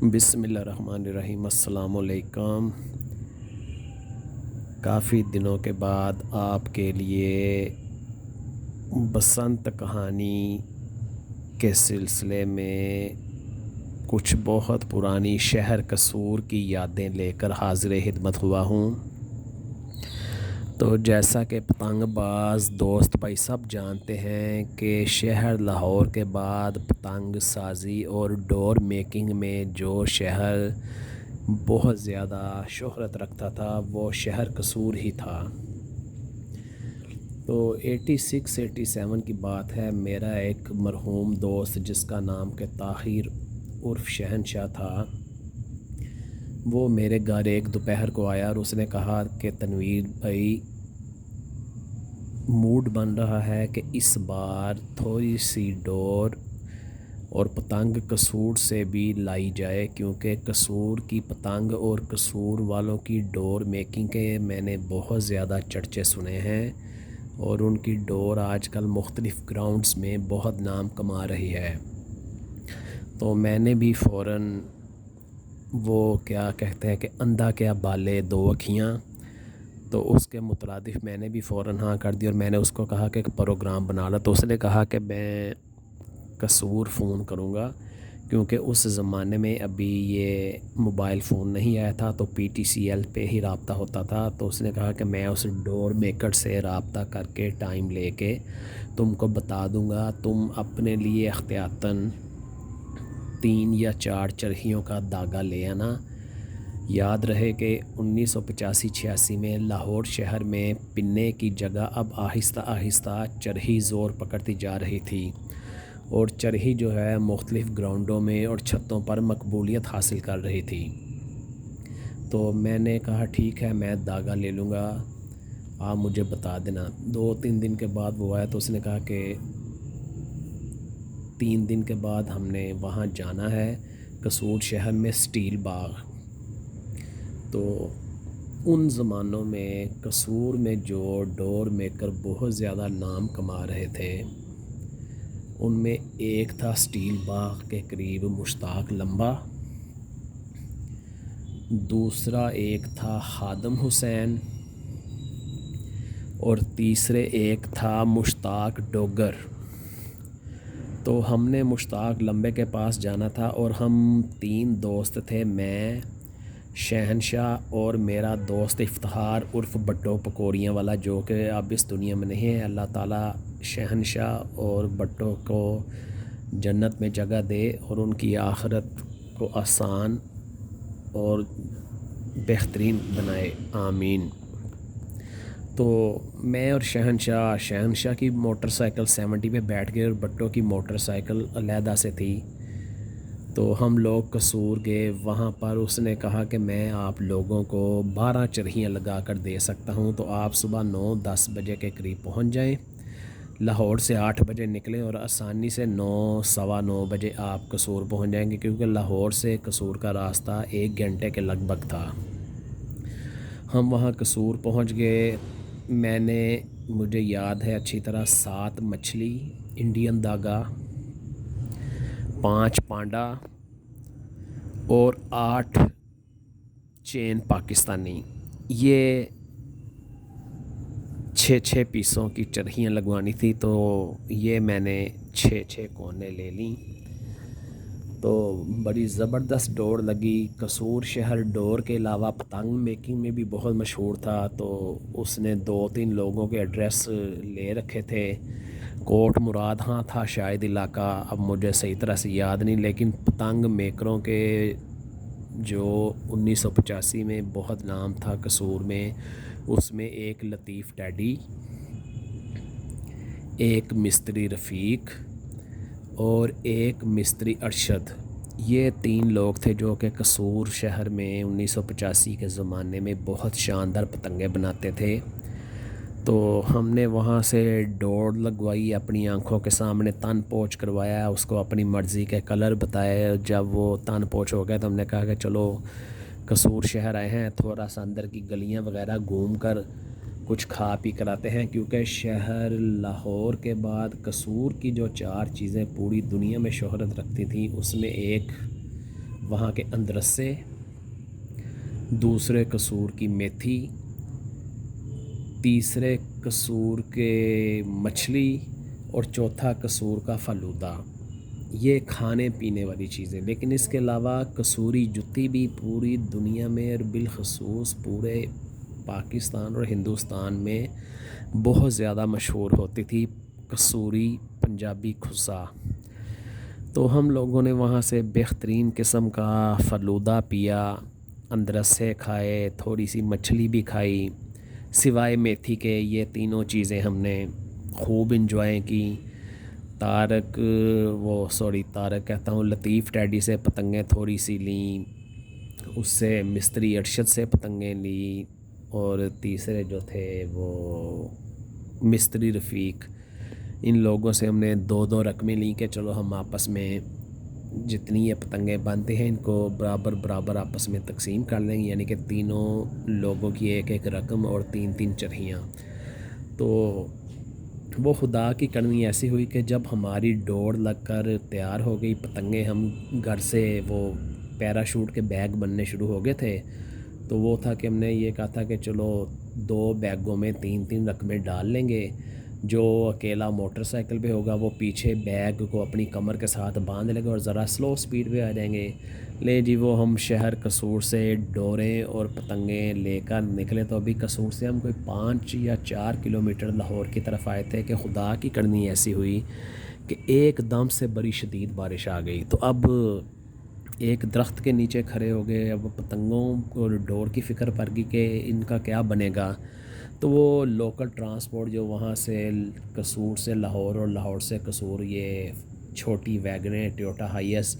بسم اللہ الرحمن الرحیم۔ السلام علیکم۔ کافی دنوں کے بعد آپ کے لیے بسنت کہانی کے سلسلے میں کچھ بہت پرانی شہر قصور کی یادیں لے کر حاضر خدمت ہوا ہوں۔ تو جیسا کہ پتنگ باز دوست بھائی سب جانتے ہیں کہ شہر لاہور کے بعد پتنگ سازی اور ڈور میکنگ میں جو شہر بہت زیادہ شہرت رکھتا تھا وہ شہر قصور ہی تھا۔ تو 86-87 کی بات ہے، میرا ایک مرحوم دوست جس کا نام کہ طاہر عرف شہنشاہ تھا، وہ میرے گھر ایک دوپہر کو آیا اور اس نے کہا کہ تنویر بھائی، موڈ بن رہا ہے کہ اس بار تھوڑی سی ڈور اور پتنگ قصور سے بھی لائی جائے، کیونکہ قصور کی پتنگ اور قصور والوں کی ڈور میکنگ کے میں نے بہت زیادہ چرچے سنے ہیں اور ان کی ڈور آج کل مختلف گراؤنڈز میں بہت نام کما رہی ہے۔ تو میں نے بھی فوراً وہ کیا کہتے ہیں کہ اندھا کیا بالے دو اکھیاں، تو اس کے مترادف میں نے بھی فوراً ہاں کر دی اور میں نے اس کو کہا کہ پروگرام بنا لا۔ تو اس نے کہا کہ میں قصور فون کروں گا، کیونکہ اس زمانے میں ابھی یہ موبائل فون نہیں آیا تھا تو PTCL پہ ہی رابطہ ہوتا تھا۔ تو اس نے کہا کہ میں اس ڈور میکر سے رابطہ کر کے ٹائم لے کے تم کو بتا دوں گا، تم اپنے لیے احتیاطاً 3 یا 4 چرخیوں کا دھاگا لے آنا۔ یاد رہے کہ 1985-86 میں لاہور شہر میں پنے کی جگہ اب آہستہ آہستہ چرخی زور پکڑتی جا رہی تھی اور چرخی جو ہے مختلف گراؤنڈوں میں اور چھتوں پر مقبولیت حاصل کر رہی تھی۔ تو میں نے کہا ٹھیک ہے، میں دھاگا لے لوں گا، آپ مجھے بتا دینا۔ 2-3 دن کے بعد وہ آیا تو اس نے کہا کہ 3 دن کے بعد ہم نے وہاں جانا ہے قصور شہر میں اسٹیل باغ۔ تو ان زمانوں میں قصور میں جو ڈور میکر بہت زیادہ نام کما رہے تھے ان میں ایک تھا اسٹیل باغ کے قریب مشتاق لمبا، دوسرا ایک تھا خادم حسین اور تیسرے ایک تھا مشتاق ڈوگر۔ تو ہم نے مشتاق لمبے کے پاس جانا تھا اور ہم 3 دوست تھے، میں، شہنشاہ اور میرا دوست افتخار عرف بٹو پکوڑیاں والا، جو کہ اب اس دنیا میں نہیں ہے۔ اللہ تعالیٰ شہنشاہ اور بٹو کو جنت میں جگہ دے اور ان کی آخرت کو آسان اور بہترین بنائے، آمین۔ تو میں اور شہنشاہ کی موٹر سائیکل 70 پہ بیٹھ گئے اور بٹو کی موٹر سائیکل علیحدہ سے تھی۔ تو ہم لوگ قصور گئے، وہاں پر اس نے کہا کہ میں آپ لوگوں کو 12 چرخیاں لگا کر دے سکتا ہوں، تو آپ صبح 9-10 بجے کے قریب پہنچ جائیں، لاہور سے 8 بجے نکلیں اور آسانی سے 9-9:15 بجے آپ قصور پہنچ جائیں گے، کیونکہ لاہور سے قصور کا راستہ 1 گھنٹے کے لگ بھگ تھا۔ ہم وہاں قصور پہنچ گئے، مجھے یاد ہے اچھی طرح 7 مچھلی انڈین دھاگا، 5 پانڈا اور 8 چین پاکستانی، یہ 6 پیسوں کی چرخیاں لگوانی تھی۔ تو یہ میں نے 6 کونے لے لیں، تو بڑی زبردست ڈور لگی۔ قصور شہر ڈور کے علاوہ پتنگ میکنگ میں بھی بہت مشہور تھا، تو اس نے 2-3 لوگوں کے ایڈریس لے رکھے تھے۔ کوٹ مراد ہاں تھا شاید علاقہ، اب مجھے صحیح طرح سے یاد نہیں، لیکن پتنگ میکروں کے جو 1985 میں بہت نام تھا قصور میں، اس میں ایک لطیف ڈیڈی، ایک مستری رفیق اور ایک مستری ارشد، یہ 3 لوگ تھے جو کہ قصور شہر میں 1985 کے زمانے میں بہت شاندار پتنگیں بناتے تھے۔ تو ہم نے وہاں سے ڈور لگوائی، اپنی آنکھوں کے سامنے تن پوچھ کروایا، اس کو اپنی مرضی کے کلر بتائے۔ جب وہ تن پوچھ ہو گیا تو ہم نے کہا کہ چلو قصور شہر آئے ہیں، تھوڑا سا اندر کی گلیاں وغیرہ گھوم کر کچھ کھا پی کر آتے ہیں، کیونکہ شہر لاہور کے بعد قصور کی جو 4 چیزیں پوری دنیا میں شہرت رکھتی تھیں اس میں ایک وہاں کے اندرسے، دوسرے قصور کی میتھی، تیسرے قصور کے مچھلی، اور چوتھا قصور کا فلودہ۔ یہ کھانے پینے والی چیزیں۔ لیکن اس کے علاوہ قصوری جُتی بھی پوری دنیا میں اور بالخصوص پورے پاکستان اور ہندوستان میں بہت زیادہ مشہور ہوتی تھی، قصوری پنجابی کھسا۔ تو ہم لوگوں نے وہاں سے بہترین قسم کا فلودہ پیا، اندرسے کھائے، تھوڑی سی مچھلی بھی کھائی، سوائے میتھی کے یہ تینوں چیزیں ہم نے خوب انجوائے کی۔ طارق کہتا ہوں، لطیف ڈیڈی سے پتنگیں تھوڑی سی لیں، اس سے مستری ارشد سے پتنگیں لیں، اور تیسرے جو تھے وہ مستری رفیق، ان لوگوں سے ہم نے 2 رقمیں لیں کہ چلو ہم آپس میں جتنی یہ پتنگیں بنتے ہیں ان کو برابر آپس میں تقسیم کر لیں گے، یعنی کہ تینوں لوگوں کی ایک رقم اور 3 چرخیاں۔ تو وہ خدا کی کرنی ایسی ہوئی کہ جب ہماری ڈور لگ کر تیار ہو گئی پتنگیں، ہم گھر سے وہ پیراشوٹ کے بیگ بننے شروع ہو گئے تھے، تو وہ تھا کہ ہم نے یہ کہا تھا کہ چلو 2 بیگوں میں 3 رقمیں ڈال لیں گے، جو اکیلا موٹر سائیکل پہ ہوگا وہ پیچھے بیگ کو اپنی کمر کے ساتھ باندھ لے گا اور ذرا سلو سپیڈ پہ آ جائیں گے۔ لے جی، وہ ہم شہر قصور سے ڈوریں اور پتنگیں لے کر نکلے، تو ابھی قصور سے ہم کوئی 5 یا 4 کلومیٹر لاہور کی طرف آئے تھے کہ خدا کی کرنی ایسی ہوئی کہ ایک دم سے بڑی شدید بارش آ گئی۔ تو اب ایک درخت کے نیچے کھڑے ہو گئے، اب پتنگوں اور ڈور کی فکر پڑ گئی کہ ان کا کیا بنے گا۔ تو وہ لوکل ٹرانسپورٹ جو وہاں سے قصور سے لاہور اور لاہور سے قصور، یہ چھوٹی ویگنیں ٹویوٹا ہائیس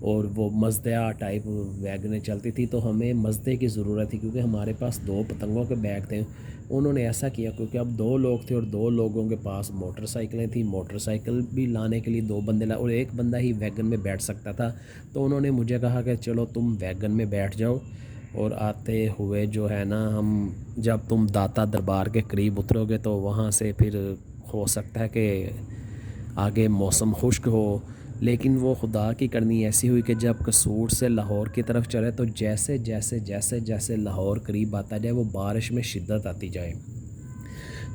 اور وہ مزدہ ٹائپ ویگنیں چلتی تھی، تو ہمیں مزدے کی ضرورت تھی کیونکہ ہمارے پاس 2 پتنگوں کے بیگ تھے۔ انہوں نے ایسا کیا کیونکہ اب 2 لوگ تھے اور 2 لوگوں کے پاس موٹر سائیکلیں تھیں، موٹر سائیکل بھی لانے کے لیے 2 بندے اور ایک بندہ ہی ویگن میں بیٹھ سکتا تھا، تو انہوں نے مجھے کہا کہ چلو تم ویگن میں بیٹھ جاؤ، اور آتے ہوئے جو ہے نا ہم جب تم داتا دربار کے قریب اترو گے تو وہاں سے پھر ہو سکتا ہے کہ آگے موسم خشک ہو۔ لیکن وہ خدا کی کرنی ایسی ہوئی کہ جب قصور سے لاہور کی طرف چلے تو جیسے لاہور قریب آتا جائے وہ بارش میں شدت آتی جائے۔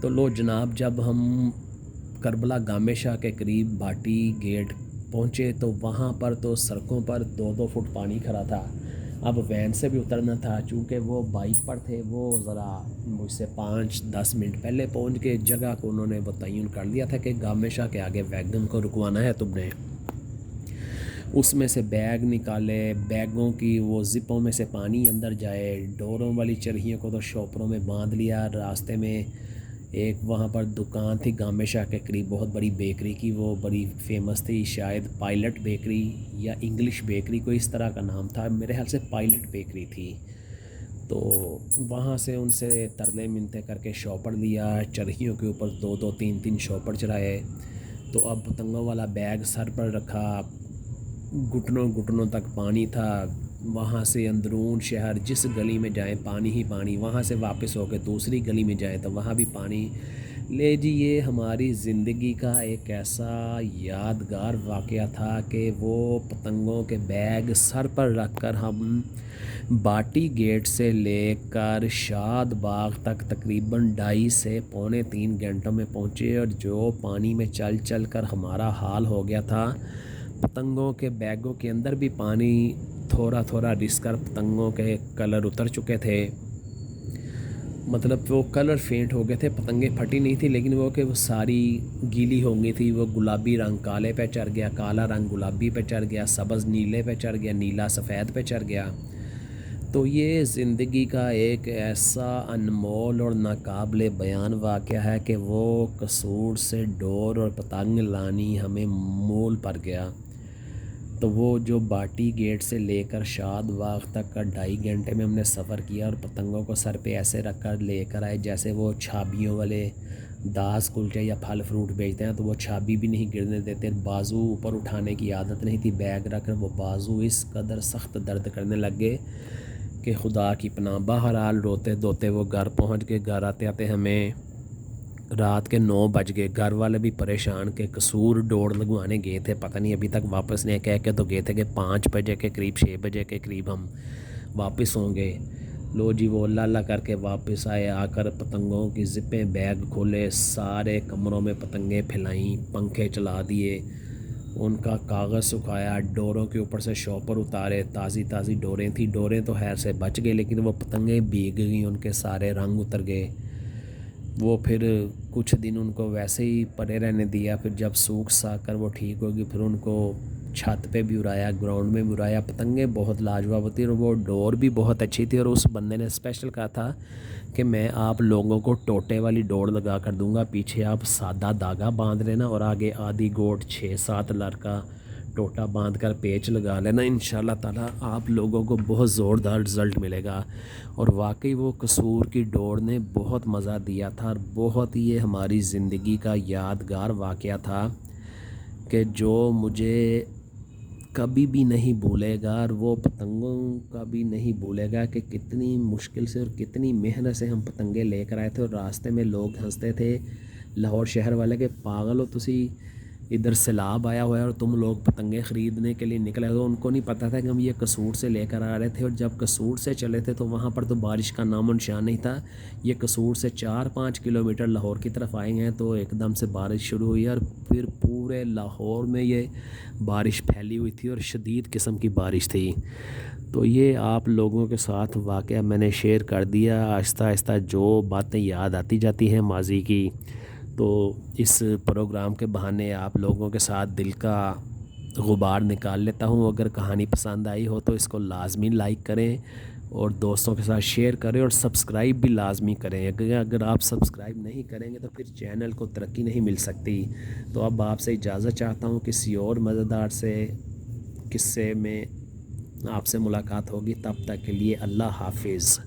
تو لو جناب، جب ہم کربلا گامے شاہ کے قریب بھاٹی گیٹ پہنچے تو وہاں پر تو سڑکوں پر 2 فٹ پانی کھڑا تھا۔ اب وین سے بھی اترنا تھا، چونکہ وہ بائک پر تھے، وہ ذرا مجھ سے 5-10 منٹ پہلے پہنچ کے جگہ کو انہوں نے تعین کر لیا تھا کہ گامے شاہ کے آگے ویگن کو رکوانا ہے تم نے۔ اس میں سے بیگ نکالے، بیگوں کی وہ زپوں میں سے پانی اندر جائے، ڈوروں والی چرخیوں کو تو شاپروں میں باندھ لیا۔ راستے میں ایک وہاں پر دکان تھی گامے شاہ کے قریب، بہت بڑی بیکری کی، وہ بڑی فیمس تھی، شاید پائلٹ بیکری یا انگلش بیکری، کوئی اس طرح کا نام تھا، میرے خیال سے پائلٹ بیکری تھی۔ تو وہاں سے ان سے ترلے منتیں کر کے شاپر لیا، چرخیوں کے اوپر 2 3 شاپر چڑھائے۔ تو اب پتنگوں والا بیگ سر پر رکھا، گھٹنوں تک پانی تھا، وہاں سے اندرون شہر جس گلی میں جائیں پانی ہی پانی، وہاں سے واپس ہو کے دوسری گلی میں جائیں تو وہاں بھی پانی۔ لے جی، یہ ہماری زندگی کا ایک ایسا یادگار واقعہ تھا کہ وہ پتنگوں کے بیگ سر پر رکھ کر ہم باٹی گیٹ سے لے کر شاد باغ تک تقریباً 2.5 سے پونے 3 گھنٹوں میں پہنچے، اور جو پانی میں چل کر ہمارا حال ہو گیا تھا، پتنگوں کے بیگوں کے اندر بھی پانی تھوڑا رس کر پتنگوں کے کلر اتر چکے تھے، مطلب وہ کلر فینٹ ہو گئے تھے، پتنگیں پھٹی نہیں تھی لیکن وہ ساری گیلی ہو گئی تھی، وہ گلابی رنگ کالے پہ چڑھ گیا، کالا رنگ گلابی پہ چڑھ گیا، سبز نیلے پہ چڑھ گیا، نیلا سفید پہ چڑھ گیا۔ تو یہ زندگی کا ایک ایسا انمول اور ناقابل بیان واقعہ ہے کہ وہ قصور سے ڈور اور پتنگ لانی ہمیں مول پڑ گیا۔ تو وہ جو باٹی گیٹ سے لے کر شاد باغ تک کا 2.5 گھنٹے میں ہم نے سفر کیا، اور پتنگوں کو سر پہ ایسے رکھ کر لے کر آئے جیسے وہ چھابیوں والے داس کلچے یا پھل فروٹ بیچتے ہیں، تو وہ چھابی بھی نہیں گرنے دیتے، بازو اوپر اٹھانے کی عادت نہیں تھی، بیگ رکھ کر وہ بازو اس قدر سخت درد کرنے لگ گئے کہ خدا کی پناہ۔ بہرحال روتے دھوتے وہ گھر پہنچ کے، گھر آتے ہمیں رات کے 9 بج گئے، گھر والے بھی پریشان کہ قصور دوڑ لگوانے گئے تھے، پتہ نہیں ابھی تک واپس نہیں، کہہ کے تو گئے تھے کہ 5 بجے کے قریب 6 بجے کے قریب ہم واپس ہوں گے۔ لو جی وہ اللہ اللہ کر کے واپس آئے، آ کر پتنگوں کی زپیں بیگ کھولے، سارے کمروں میں پتنگیں پھیلائیں، پنکھے چلا دیے، ان کا کاغذ سکھایا، ڈوروں کے اوپر سے شاپر اتارے، تازی تازی ڈوریں تھیں، ڈوریں تو خیر سے بچ گئے لیکن وہ پتنگیں بھیگ گئیں، ان کے سارے رنگ اتر گئے۔ وہ پھر کچھ دن ان کو ویسے ہی پڑے رہنے دیا، پھر جب سوکھ ساکھ کر وہ ٹھیک ہوگی پھر ان کو چھت پہ بھی اڑایا، گراؤنڈ میں بھی اڑایا۔ پتنگیں بہت لاجواب ہوتی ہیں اور وہ ڈور بھی بہت اچھی تھی، اور اس بندے نے اسپیشل کہا تھا کہ میں آپ لوگوں کو ٹوٹے والی ڈور لگا کر دوں گا، پیچھے آپ سادہ دھاگا باندھ لینا اور آگے آدھی گوٹ 6-7 لڑ کا ٹوٹا باندھ کر پیچ لگا لینا، انشاءاللہ تعالیٰ آپ لوگوں کو بہت زوردار رزلٹ ملے گا۔ اور واقعی وہ قصور کی ڈور نے بہت مزہ دیا تھا، اور بہت یہ ہماری زندگی کا یادگار واقعہ تھا کہ جو مجھے کبھی بھی نہیں بھولے گا، اور وہ پتنگوں کا بھی نہیں بھولے گا کہ کتنی مشکل سے اور کتنی محنت سے ہم پتنگیں لے کر آئے تھے، اور راستے میں لوگ ہنستے تھے لاہور شہر والے کہ پاگل ہو تسی، ادھر سیلاب آیا ہوا ہے اور تم لوگ پتنگیں خریدنے کے لیے نکلے ہو۔ ان کو نہیں پتہ تھا کہ ہم یہ قصور سے لے کر آ رہے تھے، اور جب قصور سے چلے تھے تو وہاں پر تو بارش کا نام و نشان نہیں تھا۔ یہ قصور سے 4-5 کلومیٹر لاہور کی طرف آئے ہیں تو ایک دم سے بارش شروع ہوئی، اور پھر پورے لاہور میں یہ بارش پھیلی ہوئی تھی اور شدید قسم کی بارش تھی۔ تو یہ آپ لوگوں کے ساتھ واقعہ میں نے شیئر کر دیا، آہستہ آہستہ جو باتیں یاد آتی جاتی ہیں ماضی کی، تو اس پروگرام کے بہانے آپ لوگوں کے ساتھ دل کا غبار نکال لیتا ہوں۔ اگر کہانی پسند آئی ہو تو اس کو لازمی لائک کریں اور دوستوں کے ساتھ شیئر کریں، اور سبسکرائب بھی لازمی کریں۔ اگر آپ سبسکرائب نہیں کریں گے تو پھر چینل کو ترقی نہیں مل سکتی۔ تو اب آپ سے اجازت چاہتا ہوں، کسی اور مزیدار سے قصے میں آپ سے ملاقات ہوگی، تب تک کے لیے اللہ حافظ۔